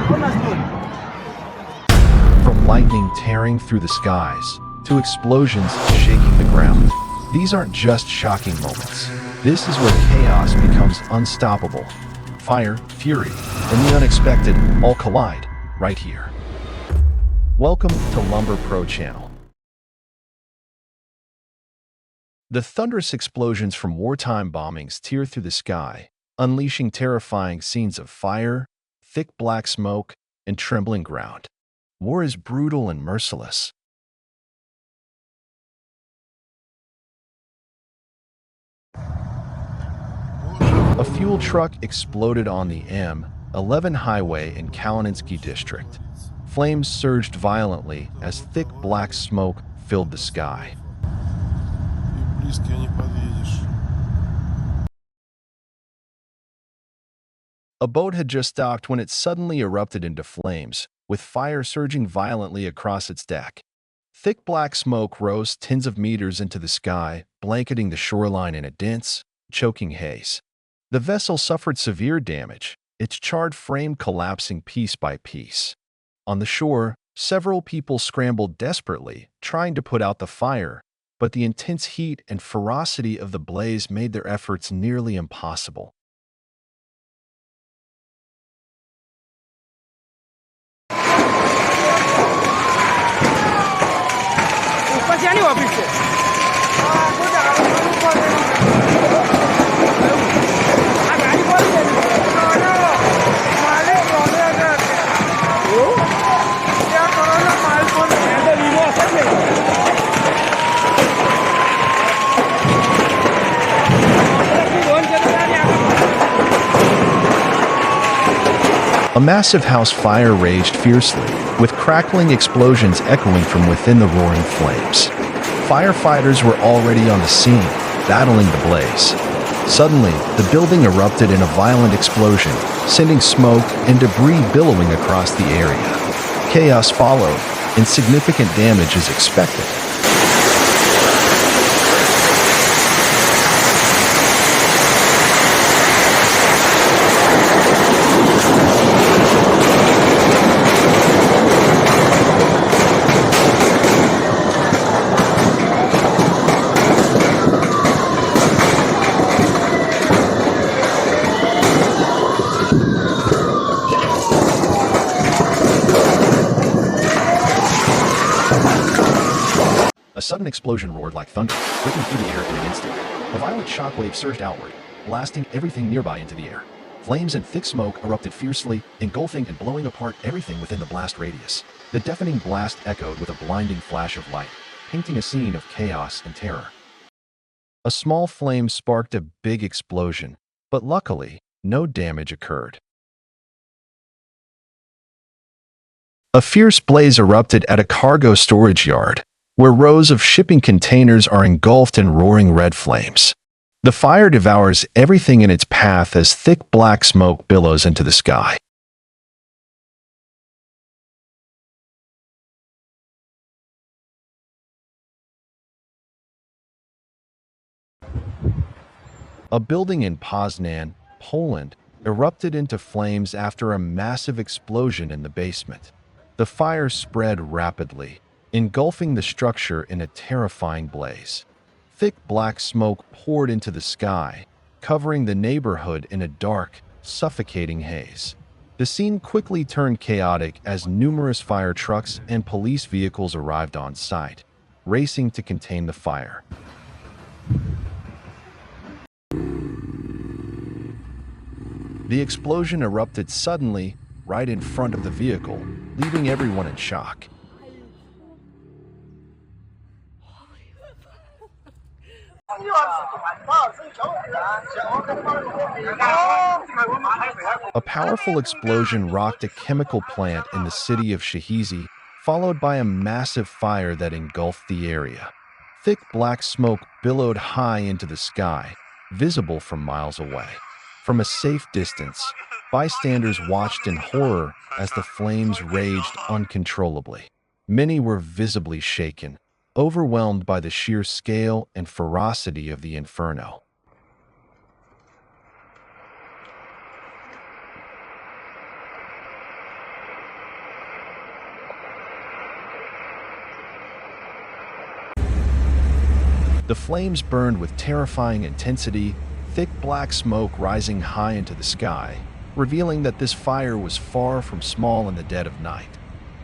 From lightning tearing through the skies to explosions shaking the ground, these aren't just shocking moments. This is where chaos becomes unstoppable. Fire, fury, and the unexpected all collide right here. Welcome to LumberPro channel. The thunderous explosions from wartime bombings tear through the sky, unleashing terrifying scenes of fire, thick black smoke, and trembling ground. War is brutal and merciless. A fuel truck exploded on the M11 highway in Kalininsky district. Flames surged violently as thick black smoke filled the sky. A boat had just docked when it suddenly erupted into flames, with fire surging violently across its deck. Thick black smoke rose tens of meters into the sky, blanketing the shoreline in a dense, choking haze. The vessel suffered severe damage, its charred frame collapsing piece by piece. On the shore, several people scrambled desperately, trying to put out the fire, but the intense heat and ferocity of the blaze made their efforts nearly impossible. A massive house fire raged fiercely, with crackling explosions echoing from within the roaring flames. Firefighters were already on the scene, battling the blaze. Suddenly, the building erupted in a violent explosion, sending smoke and debris billowing across the area. Chaos followed, and significant damage is expected. A sudden explosion roared like thunder, breaking through the air in an instant. A violent shockwave surged outward, blasting everything nearby into the air. Flames and thick smoke erupted fiercely, engulfing and blowing apart everything within the blast radius. The deafening blast echoed with a blinding flash of light, painting a scene of chaos and terror. A small flame sparked a big explosion, but luckily, no damage occurred. A fierce blaze erupted at a cargo storage yard, where rows of shipping containers are engulfed in roaring red flames. The fire devours everything in its path as thick black smoke billows into the sky. A building in Poznan, Poland, erupted into flames after a massive explosion in the basement. The fire spread rapidly, engulfing the structure in a terrifying blaze. Thick black smoke poured into the sky, covering the neighborhood in a dark, suffocating haze. The scene quickly turned chaotic as numerous fire trucks and police vehicles arrived on site, racing to contain the fire. The explosion erupted suddenly, right in front of the vehicle, leaving everyone in shock. A powerful explosion rocked a chemical plant in the city of Shahizi, followed by a massive fire that engulfed the area. Thick black smoke billowed high into the sky, visible from miles away. From a safe distance, bystanders watched in horror as the flames raged uncontrollably. Many were visibly shaken, overwhelmed by the sheer scale and ferocity of the Inferno. The flames burned with terrifying intensity, thick black smoke rising high into the sky, revealing that this fire was far from small in the dead of night.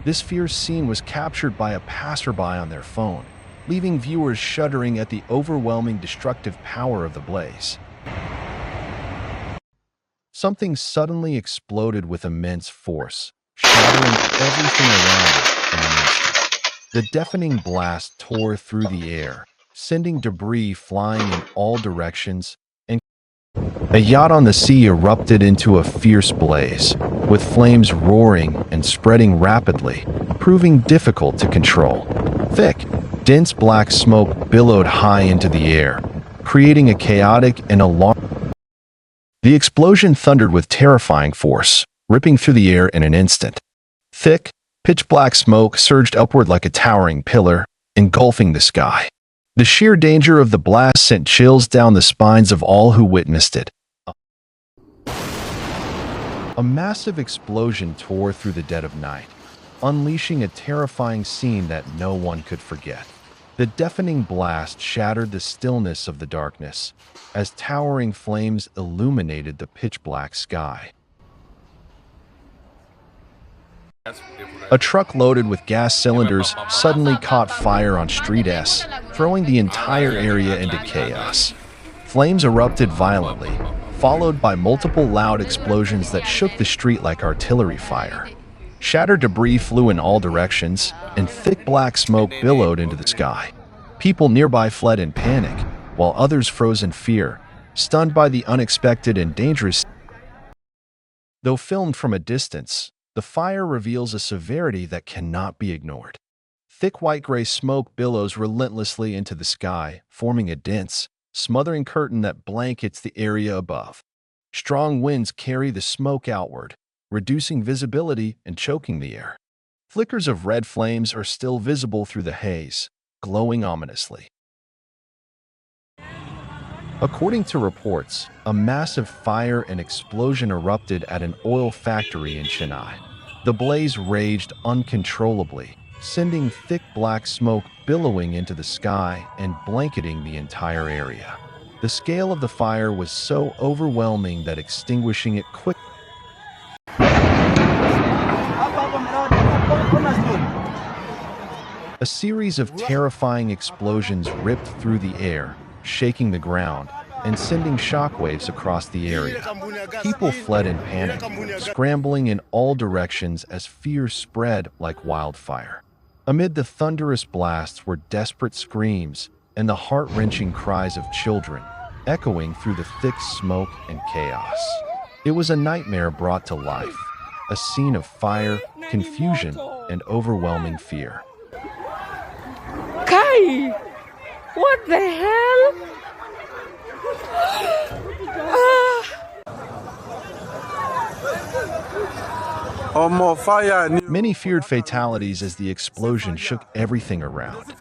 This fierce scene was captured by a passerby on their phone, leaving viewers shuddering at the overwhelming destructive power of the blaze. Something suddenly exploded with immense force, shattering everything around it in an instant. The deafening blast tore through the air, sending debris flying in all directions, and a yacht on the sea erupted into a fierce blaze, with flames roaring and spreading rapidly, proving difficult to control. Thick, dense black smoke billowed high into the air, creating a chaotic and alarming. The explosion thundered with terrifying force, ripping through the air in an instant. Thick, pitch-black smoke surged upward like a towering pillar, engulfing the sky. The sheer danger of the blast sent chills down the spines of all who witnessed it. A massive explosion tore through the dead of night, unleashing a terrifying scene that no one could forget. The deafening blast shattered the stillness of the darkness, as towering flames illuminated the pitch-black sky. A truck loaded with gas cylinders suddenly caught fire on Street S, throwing the entire area into chaos. Flames erupted violently, followed by multiple loud explosions that shook the street like artillery fire. Shattered debris flew in all directions, and thick black smoke billowed into the sky. People nearby fled in panic, while others froze in fear, stunned by the unexpected and dangerous. Though filmed from a distance, the fire reveals a severity that cannot be ignored. Thick white-gray smoke billows relentlessly into the sky, forming a dense, smothering curtain that blankets the area above. Strong winds carry the smoke outward, reducing visibility and choking the air. Flickers of red flames are still visible through the haze, glowing ominously. According to reports, a massive fire and explosion erupted at an oil factory in Chennai. The blaze raged uncontrollably, sending thick black smoke billowing into the sky and blanketing the entire area. The scale of the fire was so overwhelming that extinguishing it quickly. A series of terrifying explosions ripped through the air, shaking the ground and sending shockwaves across the area. People fled in panic, scrambling in all directions as fear spread like wildfire. Amid the thunderous blasts were desperate screams and the heart-wrenching cries of children, echoing through the thick smoke and chaos. It was a nightmare brought to life, a scene of fire, confusion, and overwhelming fear. Kai! What the hell? Many feared fatalities as the explosion shook everything around.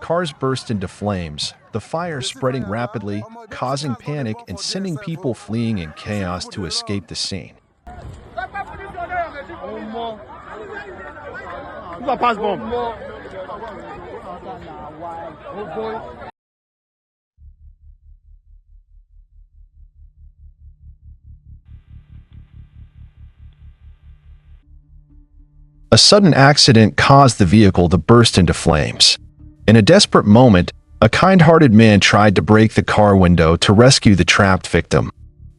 Cars burst into flames, the fire spreading rapidly, causing panic and sending people fleeing in chaos to escape the scene. A sudden accident caused the vehicle to burst into flames. In a desperate moment, a kind-hearted man tried to break the car window to rescue the trapped victim.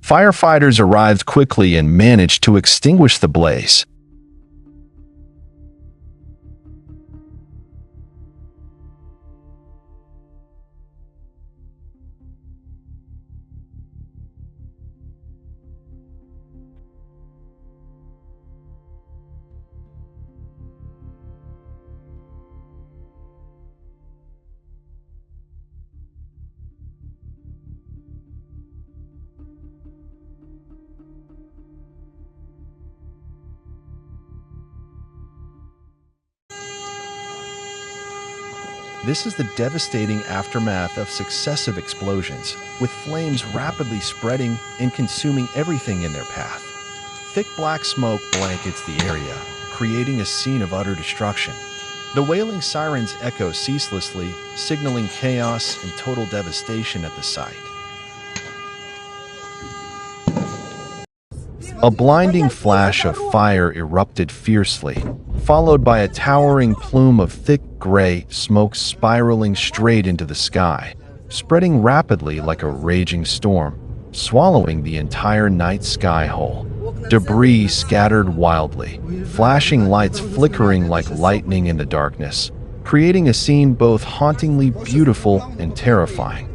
Firefighters arrived quickly and managed to extinguish the blaze. This is the devastating aftermath of successive explosions, with flames rapidly spreading and consuming everything in their path. Thick black smoke blankets the area, creating a scene of utter destruction. The wailing sirens echo ceaselessly, signaling chaos and total devastation at the site. A blinding flash of fire erupted fiercely, followed by a towering plume of thick gray smoke spiraling straight into the sky, spreading rapidly like a raging storm, swallowing the entire night sky whole. Debris scattered wildly, flashing lights flickering like lightning in the darkness, creating a scene both hauntingly beautiful and terrifying.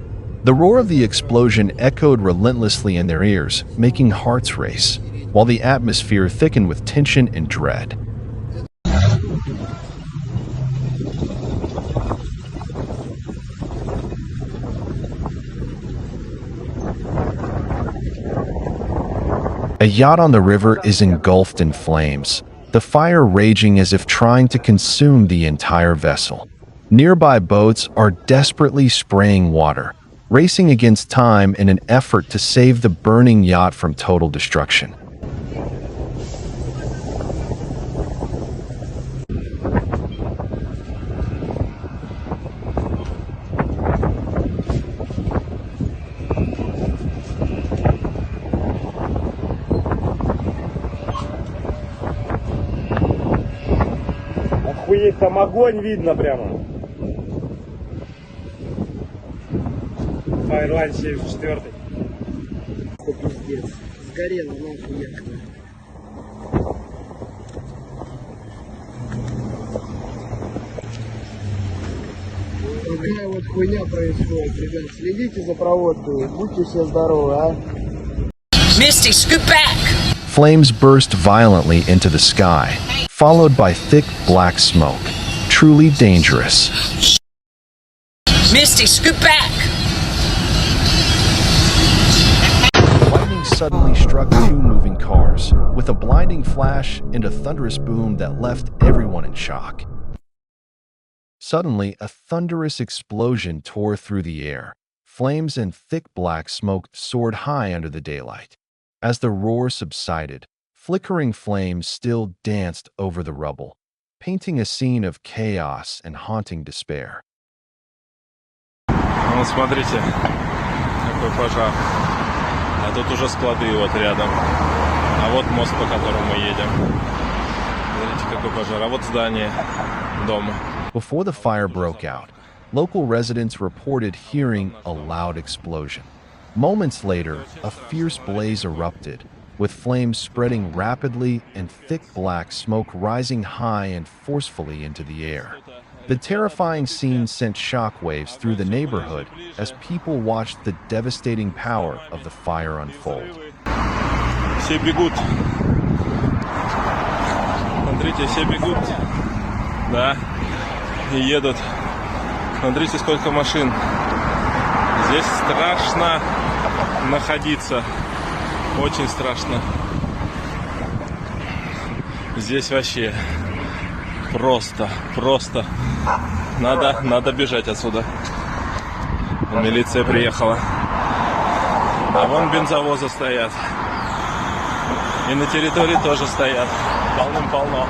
The roar of the explosion echoed relentlessly in their ears, making hearts race, while the atmosphere thickened with tension and dread. A yacht on the river is engulfed in flames, the fire raging as if trying to consume the entire vessel. Nearby boats are desperately spraying water, racing against time in an effort to save the burning yacht from total destruction. Охуеть, там огонь видно прямо. Файрлайн 74. Пиздец. Сгорела нахуй яхта. Такая вот хуйня происходит, ребят. Следите за проводкой. Будьте все здоровы, а. Misty, scoot back! Flames burst violently into the sky, followed by thick black smoke. Truly dangerous. Misty, scoot back! Lightning suddenly struck two moving cars, with a blinding flash and a thunderous boom that left everyone in shock. Suddenly, a thunderous explosion tore through the air. Flames and thick black smoke soared high under the daylight. As the roar subsided, flickering flames still danced over the rubble, painting a scene of chaos and haunting despair. Ну, смотрите, какой пожар. А тут уже склады вот рядом. А вот мост, по которому мы едем. Смотрите, какой пожар. А вот здание дома. Before the fire broke out, local residents reported hearing a loud explosion. Moments later, a fierce blaze erupted, with flames spreading rapidly and thick black smoke rising high and forcefully into the air. The terrifying scene sent shockwaves through the neighborhood as people watched the devastating power of the fire unfold. Все бегут. Смотрите, все бегут. Да. И едут. Смотрите, сколько машин. Здесь страшно находиться. Очень страшно. Здесь вообще просто. Надо бежать отсюда. Милиция приехала. А вон бензовозы стоят. И на территории тоже стоят. Полным-полно.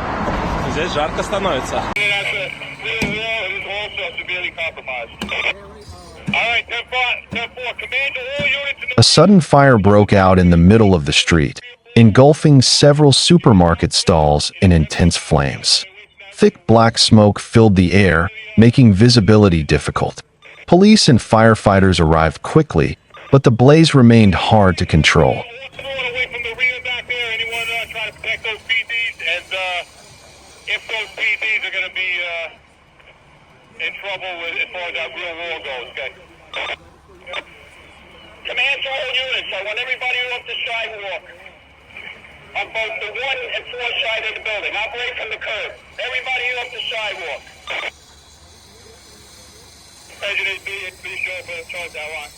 Здесь жарко становится. A sudden fire broke out in the middle of the street, engulfing several supermarket stalls in intense flames. Thick black smoke filled the air, making visibility difficult. Police and firefighters arrived quickly, but the blaze remained hard to control. If those PDs are going to be in trouble as far as that real war goes, okay? Command to all units, I want everybody off the sidewalk on both the 1 and 4 side of the building. Operate from the curb. Everybody off the sidewalk. President, be sure for the charge that one.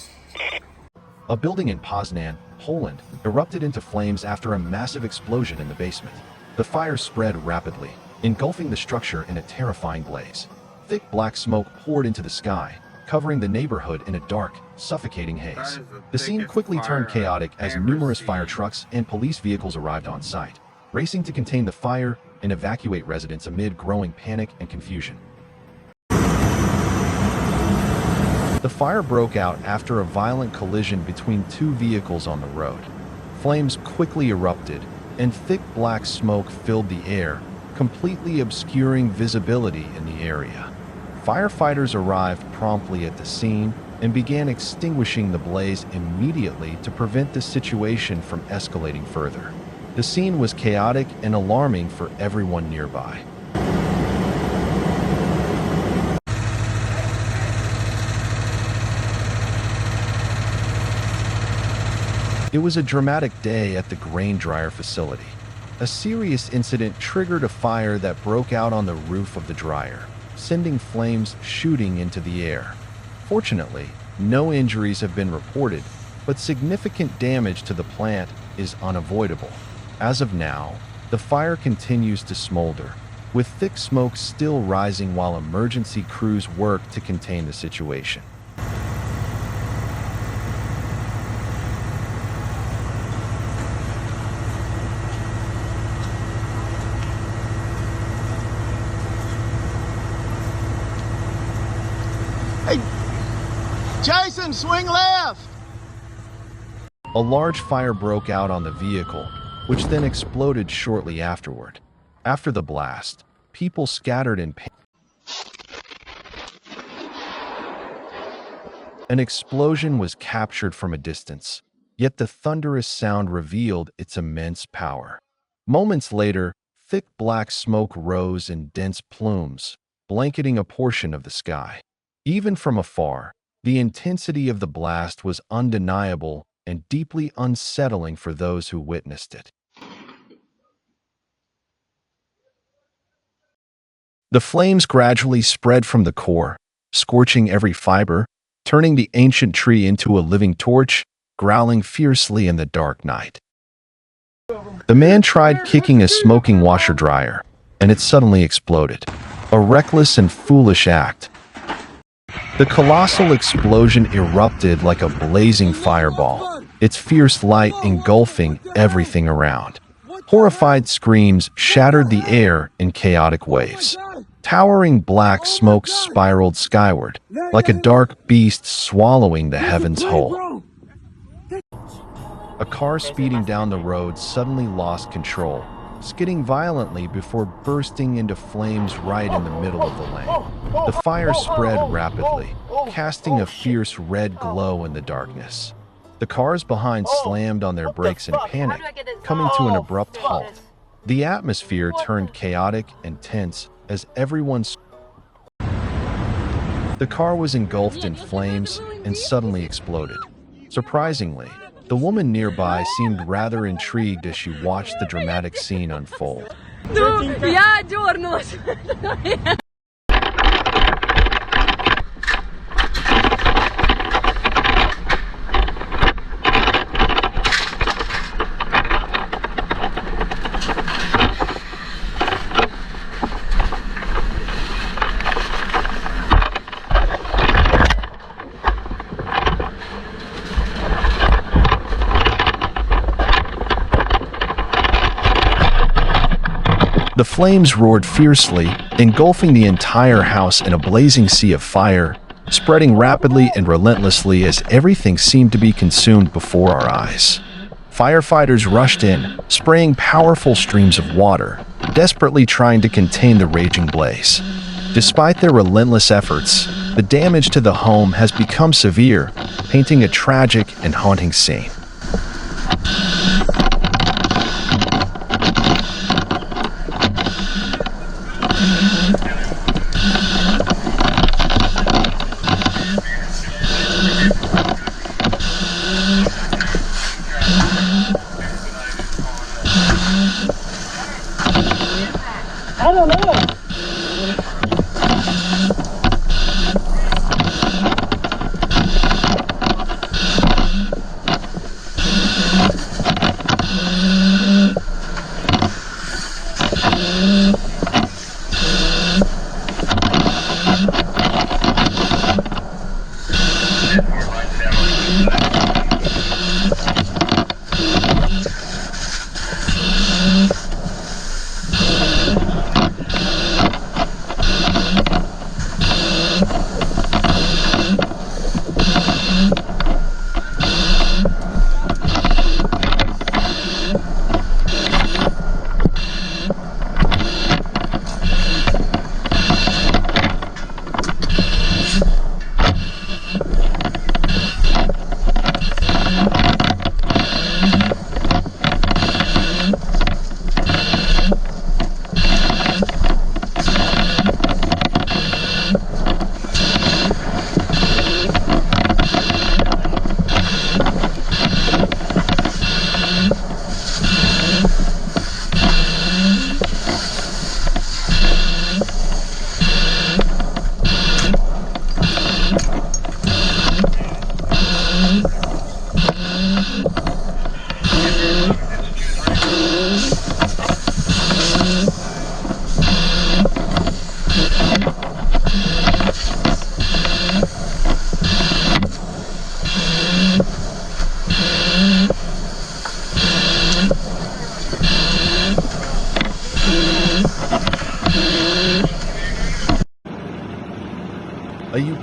A building in Poznan, Poland, erupted into flames after a massive explosion in the basement. The fire spread rapidly, engulfing the structure in a terrifying blaze. Thick black smoke poured into the sky, covering the neighborhood in a dark, suffocating haze. The scene quickly turned chaotic as numerous fire trucks and police vehicles arrived on site. Racing to contain the fire, and evacuate residents amid growing panic and confusion. The fire broke out after a violent collision between two vehicles on the road. Flames quickly erupted, and thick black smoke filled the air, completely obscuring visibility in the area. Firefighters arrived promptly at the scene and began extinguishing the blaze immediately to prevent the situation from escalating further. The scene was chaotic and alarming for everyone nearby. It was a dramatic day at the grain dryer facility. A serious incident triggered a fire that broke out on the roof of the dryer, sending flames shooting into the air. Fortunately, no injuries have been reported, but significant damage to the plant is unavoidable. As of now, the fire continues to smolder, with thick smoke still rising while emergency crews work to contain the situation. Jason, swing left! A large fire broke out on the vehicle, which then exploded shortly afterward. After the blast, people scattered in panic. An explosion was captured from a distance, yet the thunderous sound revealed its immense power. Moments later, thick black smoke rose in dense plumes, blanketing a portion of the sky. Even from afar, the intensity of the blast was undeniable and deeply unsettling for those who witnessed it. The flames gradually spread from the core, scorching every fiber, turning the ancient tree into a living torch, growling fiercely in the dark night. The man tried kicking a smoking washer-dryer, and it suddenly exploded. A reckless and foolish act. The colossal explosion erupted like a blazing fireball, its fierce light engulfing everything around. Horrified screams shattered the air in chaotic waves. Towering black smoke spiraled skyward, like a dark beast swallowing the heavens whole. A car speeding down the road suddenly lost control, skidding violently before bursting into flames right in the middle of the lane. The fire spread rapidly, casting a fierce red glow in the darkness. The cars behind slammed on their brakes in panic, coming to an abrupt halt. The atmosphere turned chaotic and tense as everyone... The car was engulfed in flames and suddenly exploded. Surprisingly, the woman nearby seemed rather intrigued as she watched the dramatic scene unfold. Я дернулась. The flames roared fiercely, engulfing the entire house in a blazing sea of fire, spreading rapidly and relentlessly as everything seemed to be consumed before our eyes. Firefighters rushed in, spraying powerful streams of water, desperately trying to contain the raging blaze. Despite their relentless efforts, the damage to the home has become severe, painting a tragic and haunting scene. I don't know.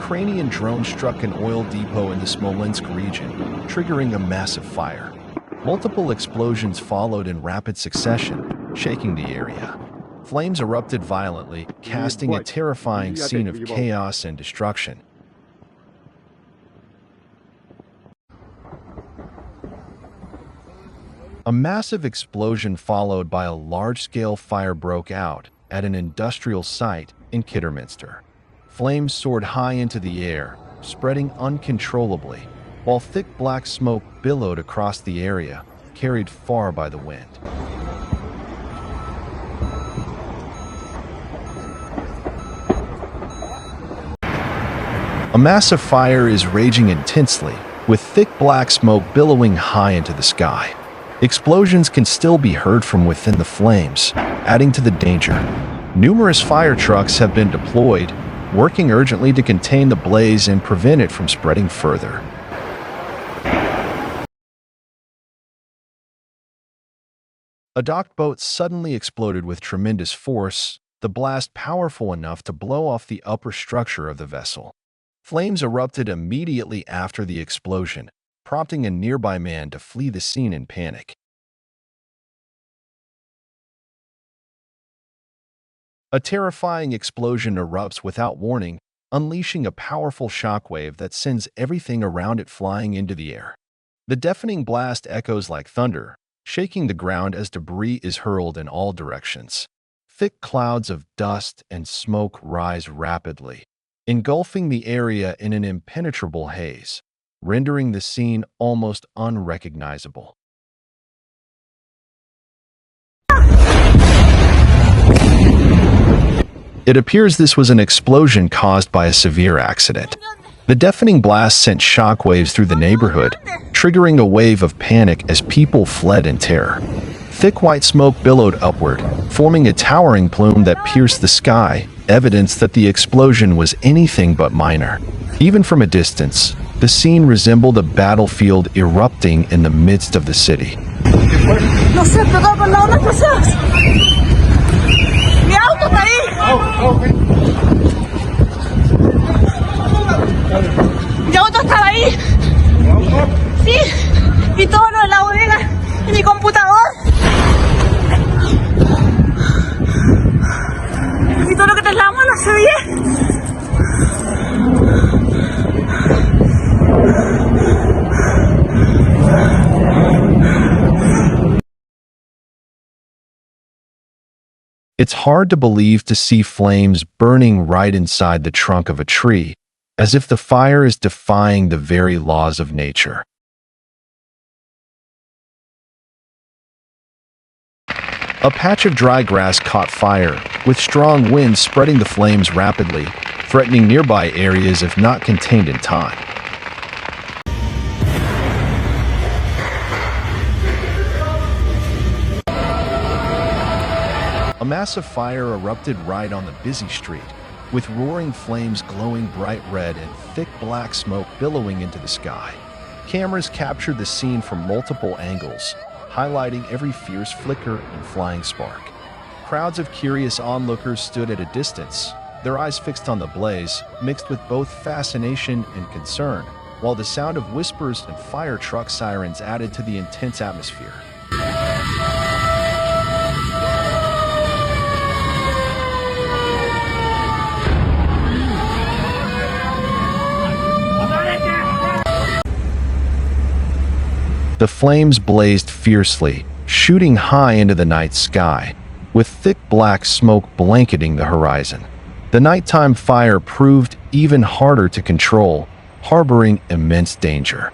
Ukrainian drone struck an oil depot in the Smolensk region, triggering a massive fire. Multiple explosions followed in rapid succession, shaking the area. Flames erupted violently, casting a terrifying scene of chaos and destruction. A massive explosion followed by a large-scale fire broke out at an industrial site in Kidderminster. Flames soared high into the air, spreading uncontrollably, while thick black smoke billowed across the area, carried far by the wind. A massive fire is raging intensely, with thick black smoke billowing high into the sky. Explosions can still be heard from within the flames, adding to the danger. Numerous fire trucks have been deployed, working urgently to contain the blaze and prevent it from spreading further. A docked boat suddenly exploded with tremendous force, the blast powerful enough to blow off the upper structure of the vessel. Flames erupted immediately after the explosion, prompting a nearby man to flee the scene in panic. A terrifying explosion erupts without warning, unleashing a powerful shockwave that sends everything around it flying into the air. The deafening blast echoes like thunder, shaking the ground as debris is hurled in all directions. Thick clouds of dust and smoke rise rapidly, engulfing the area in an impenetrable haze, rendering the scene almost unrecognizable. It appears this was an explosion caused by a severe accident. The deafening blast sent shockwaves through the neighborhood, triggering a wave of panic as people fled in terror. Thick white smoke billowed upward, forming a towering plume that pierced the sky, evidence that the explosion was anything but minor. Even from a distance, the scene resembled a battlefield erupting in the midst of the city. No sé, pero con las cosas. Mi auto está ahí. Mi auto estaba ahí. Sí. Y todo lo de la bodega. Y mi computador. Y todo lo que trasladamos no se ve. It's hard to believe to see flames burning right inside the trunk of a tree, as if the fire is defying the very laws of nature. A patch of dry grass caught fire, with strong winds spreading the flames rapidly, threatening nearby areas if not contained in time. A massive fire erupted right on the busy street, with roaring flames glowing bright red and thick black smoke billowing into the sky. Cameras captured the scene from multiple angles, highlighting every fierce flicker and flying spark. Crowds of curious onlookers stood at a distance, their eyes fixed on the blaze, mixed with both fascination and concern, while the sound of whispers and fire truck sirens added to the intense atmosphere. The flames blazed fiercely, shooting high into the night sky, with thick black smoke blanketing the horizon. The nighttime fire proved even harder to control, harboring immense danger.